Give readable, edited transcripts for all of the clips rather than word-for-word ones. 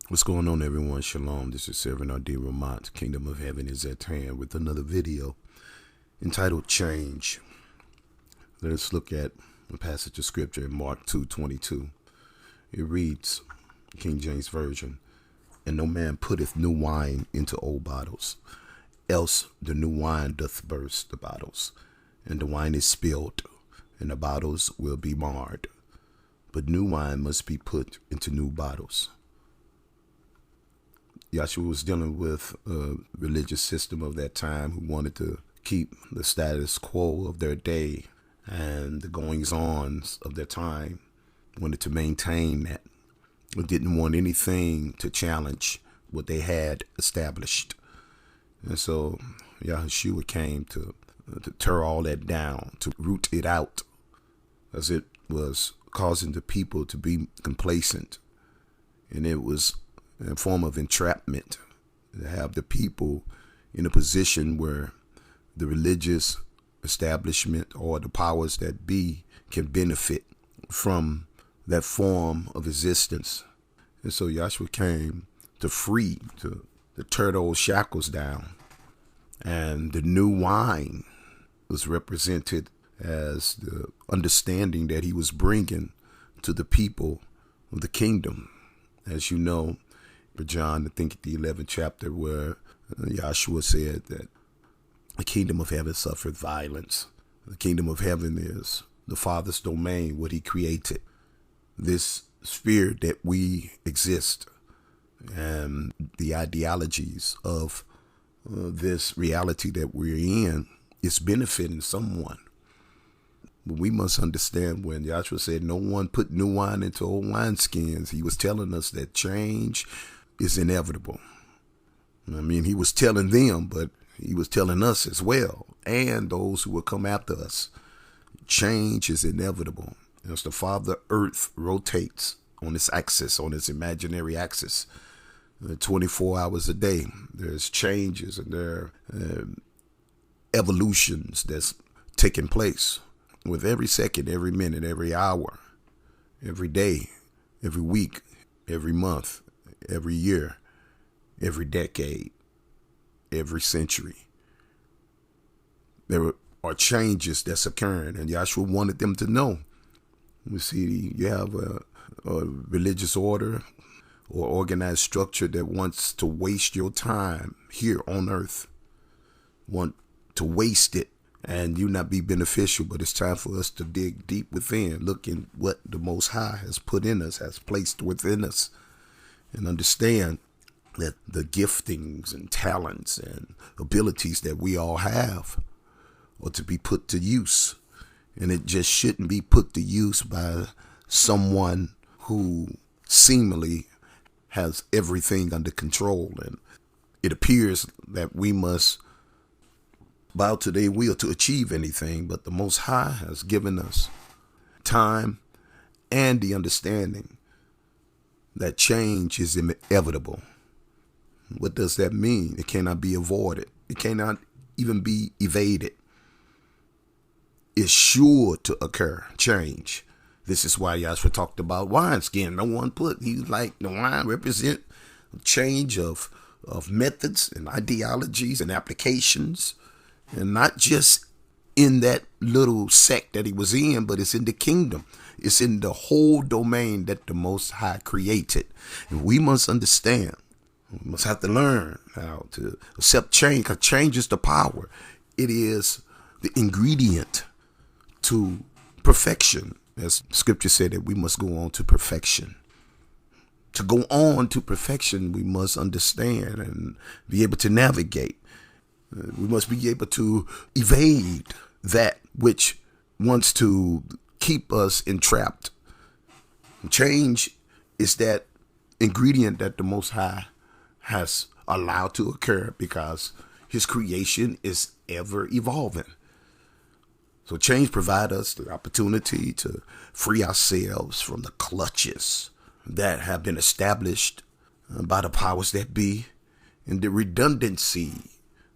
What's going on, everyone? Shalom. This is Servant RDinisms. Kingdom of Heaven is at hand with another video entitled Change. Let us look at a passage of scripture in Mark 2:22. It reads, King James Version, "And no man putteth new wine into old bottles, else the new wine doth burst the bottles, and the wine is spilled, and the bottles will be marred. But new wine must be put into new bottles." Yahshua was dealing with a religious system of that time who wanted to keep the status quo of their day and the goings-ons of their time, wanted to maintain that, but didn't want anything to challenge what they had established. And so Yahshua came to tear all that down, to root it out, as it was causing the people to be complacent. And it was a form of entrapment to have the people in a position where the religious establishment or the powers that be can benefit from that form of existence. And so Yahshua came to free, to tear those shackles down. And the new wine was represented as the understanding that he was bringing to the people of the kingdom. As you know, John, I think the 11th chapter, where Yahshua said that the kingdom of heaven suffered violence. The kingdom of heaven is the Father's domain, what he created. This sphere that we exist and the ideologies of this reality that we're in is benefiting someone. But we must understand, when Yahshua said no one put new wine into old wineskins, he was telling us that change is inevitable. I mean, he was telling them, but he was telling us as well, and those who will come after us. Change is inevitable. As the Father Earth rotates on its axis, on its imaginary axis, 24 hours a day, there's changes and there are evolutions that's taking place with every second, every minute, every hour, every day, every week, every month, every year, every decade, every century. There are changes that's occurring, and Yahshua wanted them to know. You see, you have a religious order or organized structure that wants to waste your time here on earth, want to waste it, and you not be beneficial. But it's time for us to dig deep within, look in what the Most High has put in us, has placed within us, and understand that the giftings and talents and abilities that we all have are to be put to use. And it just shouldn't be put to use by someone who seemingly has everything under control. And it appears that we must bow to their will to achieve anything, but the Most High has given us time and the understanding that change is inevitable. What does that mean? It cannot be avoided. It cannot even be evaded. It's sure to occur, change. This is why Yahshua talked about wineskin. No one put, he like the wine represent a change of methods and ideologies and applications, and not just in that little sect that he was in, but it's in the kingdom. It's in the whole domain that the Most High created. And we must understand, we must have to learn how to accept change, because change is the power. It is the ingredient to perfection. As scripture said, that we must go on to perfection. To go on to perfection, we must understand and be able to navigate. We must be able to evade that which wants to keep us entrapped. Change is that ingredient that the Most High has allowed to occur because his creation is ever evolving. So change provides us the opportunity to free ourselves from the clutches that have been established by the powers that be, and the redundancy,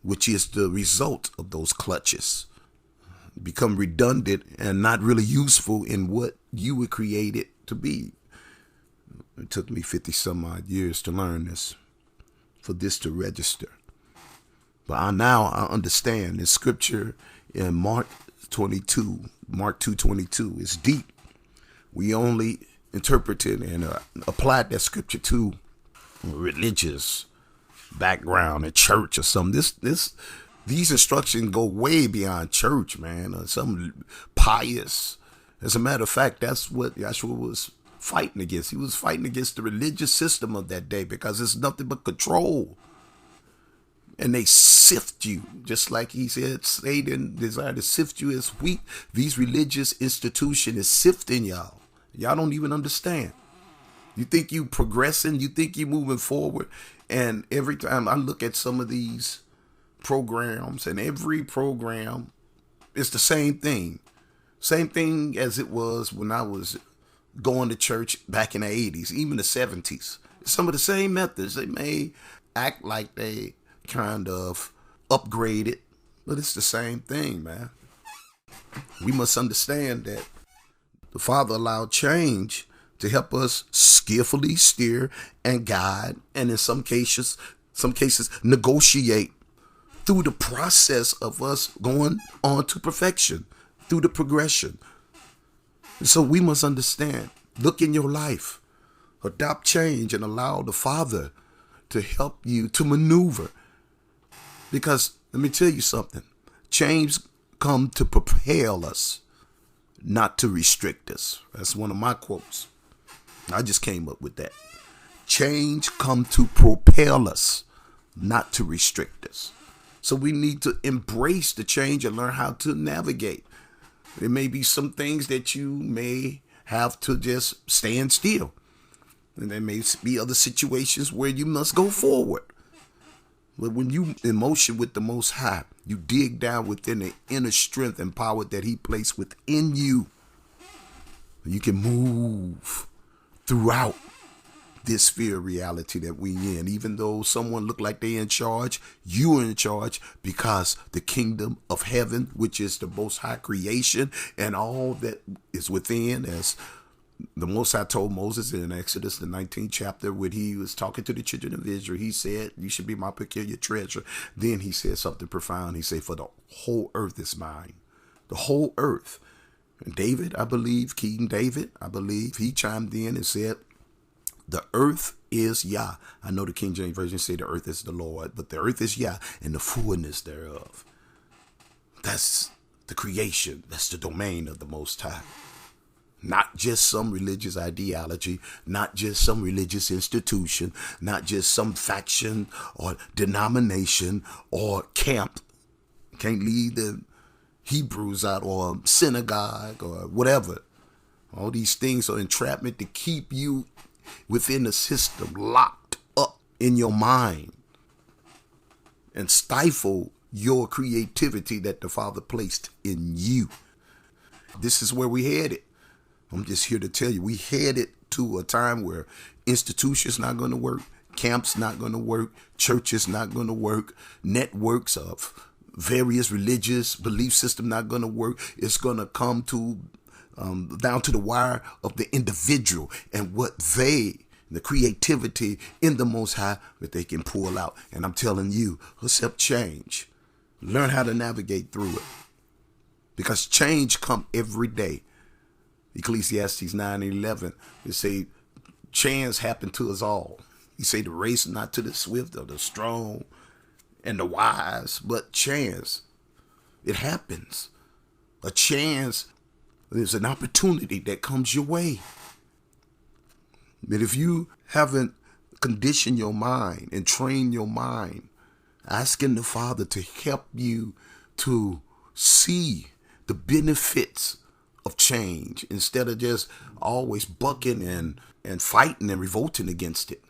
which is the result of those clutches, become redundant and not really useful in what you were created to be. It took me 50 some odd years to learn this, for this to register. But I understand the scripture in Mark 2:22 is deep. We only interpreted and applied that scripture to religious background at church or something. These instructions go way beyond church, man, or some pious. As a matter of fact, that's what Yahshua was fighting against. He was fighting against the religious system of that day, because it's nothing but control. And they sift you, just like he said, Satan desired to sift you as wheat. These religious institutions is sifting y'all. Y'all don't even understand. You think you progressing, you think you moving forward. And every time I look at some of these programs, and every program is the same thing. Same thing as it was when I was going to church back in the 80s, even the 70s. Some of the same methods. They may act like they kind of upgraded, but it's the same thing, man. We must understand that the Father allowed change to help us skillfully steer and guide, and in some cases negotiate through the process of us going on to perfection, through the progression. And so we must understand, look in your life, adopt change, and allow the Father to help you to maneuver. Because let me tell you something, change come to propel us, not to restrict us. That's one of my quotes. I just came up with that. Change come to propel us, not to restrict us. So we need to embrace the change and learn how to navigate. There may be some things that you may have to just stand still. And there may be other situations where you must go forward. But when you in motion with the Most High, you dig down within the inner strength and power that He placed within you. You can move throughout this sphere of reality that we in. Even though someone look like they in charge, you are in charge, because the kingdom of heaven, which is the Most High creation and all that is within, as the Most High told Moses in Exodus, the 19th chapter, when he was talking to the children of Israel, he said, you should be my peculiar treasure. Then he said something profound. He said, for the whole earth is mine. The whole earth. And David, I believe, King David, I believe, he chimed in and said, the earth is Yah. I know the King James Version say the earth is the Lord, but the earth is Yah and the fullness thereof. That's the creation. That's the domain of the Most High. Not just some religious ideology, not just some religious institution, not just some faction or denomination or camp. Can't leave the Hebrews out, or synagogue or whatever. All these things are entrapment to keep you within the system, locked up in your mind, and stifle your creativity that the Father placed in you. This is where we headed. I'm just here to tell you, we headed to a time where institutions not going to work, camps not going to work, churches not going to work, networks of various religious belief system not going to work. It's going to come to down to the wire of the individual and what the creativity in the Most High that they can pull out. And I'm telling you, accept change. Learn how to navigate through it, because change come every day. Ecclesiastes 9:11, it say, chance happen to us all. He say the race not to the swift or the strong and the wise, but chance. It happens. A chance is an opportunity that comes your way. But if you haven't conditioned your mind and trained your mind, asking the Father to help you to see the benefits of change instead of just always bucking and fighting and revolting against it.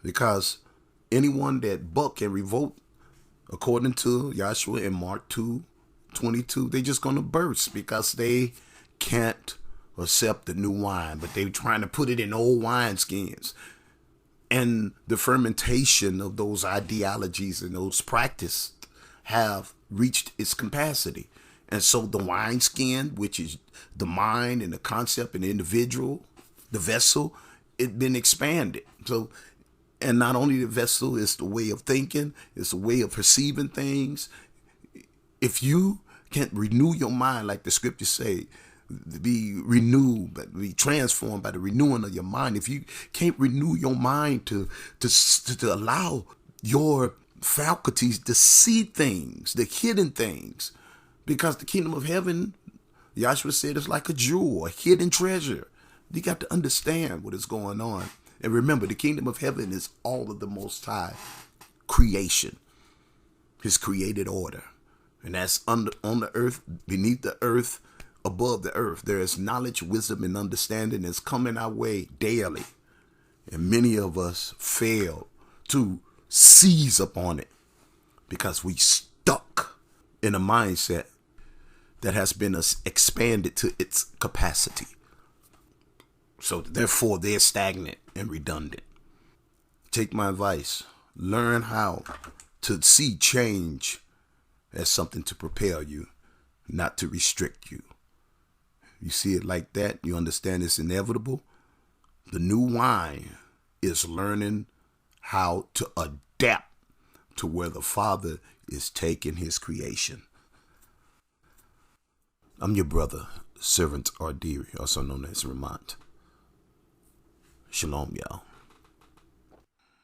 Because anyone that buck and revolt, according to Yahshua in Mark 2:22, they just going to burst, because they can't accept the new wine, but they're trying to put it in old wineskins. And the fermentation of those ideologies and those practices have reached its capacity. And so the wineskin, which is the mind and the concept and the individual, the vessel, it been expanded. So, and not only the vessel, it's the way of thinking, it's the way of perceiving things. If you can't renew your mind, like the scriptures say, be renewed, but be transformed by the renewing of your mind. If you can't renew your mind to allow your faculties to see things, the hidden things, because the kingdom of heaven, Yahshua said, is like a jewel, a hidden treasure. You got to understand what is going on. And remember, the kingdom of heaven is all of the Most High creation, his created order. And that's on the earth, beneath the earth, above the earth. There is knowledge, wisdom, and understanding that's coming our way daily. And many of us fail to seize upon it because we stuck in a mindset that has been expanded to its capacity. So therefore, they're stagnant and redundant. Take my advice. Learn how to see change as something to propel you, not to restrict you. You see it like that, you understand it's inevitable. The new wine is learning how to adapt to where the Father is taking his creation. I'm your brother, Servant RD, also known as Ramont. Shalom, y'all.